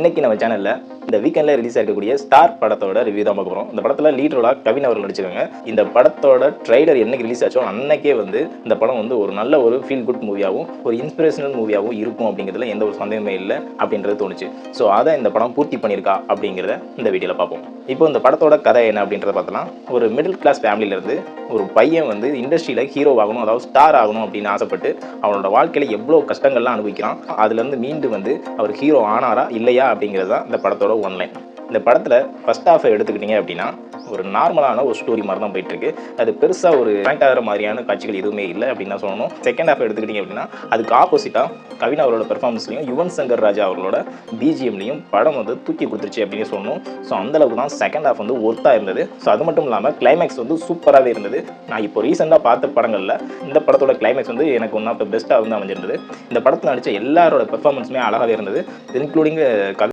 இன்னைக்கு நம்ம சேனல்ல இந்த வீக்கெண்ட்ல ரிலீஸ் ஆகக்கூடிய ஸ்டார் படத்தோட ரிவ்யூ தான் பார்க்க போறோம். இந்த படத்துல லீட் ரோலா கவின் அவர்கள் நடிச்சிருக்காங்க. இந்த படத்தோட ட்ரைலர் என்னைக்கு ரிலீஸ் ஆச்சோ அன்னைக்கே இந்த படம் ஒரு நல்ல ஒரு ஃபீல் குட் மூவியாகவும் ஒரு இன்ஸ்பிரேஷனல் மூவியாகவும் இருக்கும் அப்படிங்கிறதுல எந்த ஒரு சந்தேகமே இல்லை அப்படின்றது தோணுச்சு. ஸோ அதை இந்த படம் பூர்த்தி பண்ணியிருக்கா அப்படிங்கிறத இந்த வீடியோவில் பார்ப்போம். இப்போ இந்த படத்தோட கதை என்ன அப்படின்றத பார்த்தோம்னா, ஒரு மிடில் கிளாஸ் ஃபேமிலியிலேருந்து ஒரு பையன் ஹீரோவாகணும், அதாவது ஸ்டார் ஆகணும் அப்படின்னு ஆசைப்பட்டு அவனோட வாழ்க்கையில எவ்வளோ கஷ்டங்கள்லாம் அனுபவிக்கிறான். அதுலேருந்து மீண்டு அவர் ஹீரோ ஆனாரா இல்லையா அப்படிங்கிறது தான் இந்த படத்தோட ஒன்லைன். இந்த படத்தில் ஃபர்ஸ்ட் ஹாஃபை எடுத்துக்கிட்டிங்க அப்படின்னா ஒரு நார்மலான ஒரு ஸ்டோரி மாதிரி தான் போயிட்டுருக்கு. அது பெருசாக ஒரு கனெக்ட் ஆகிற மாதிரியான காட்சிகள் எதுவுமே இல்லை அப்படின்னு தான் சொல்லணும். செகண்ட் ஹாஃப் எடுத்துக்கிட்டிங்க அப்படின்னா அதுக்கு ஆப்போசிட்டாக கவின் அவரோட பெர்ஃபார்மன்ஸ்லையும் யுவன் சங்கர் ராஜா அவர்களோட பிஜிஎம்லையும் படம் தூக்கி கொடுத்துருச்சு அப்படின்னு சொல்லணும். ஸோ அந்தளவுக்கு தான் செகண்ட் ஹாஃப் ஒர்த்தாக இருந்தது. ஸோ அது மட்டும் இல்லாமல் கிளைமேக்ஸ் சூப்பராகவே இருந்தது. நான் இப்போ ரீசெண்டாக பார்த்த படங்களில் இந்த படத்தோட கிளைமேக்ஸ் எனக்கு ஒன் ஆஃப் த பெஸ்ட்டாக அமைஞ்சிருந்தது. இந்த படத்தில் நடித்த எல்லாரோட பெர்ஃபார்மன்ஸுமே அழகாகவே இருந்தது, இன்க்ளூடிங்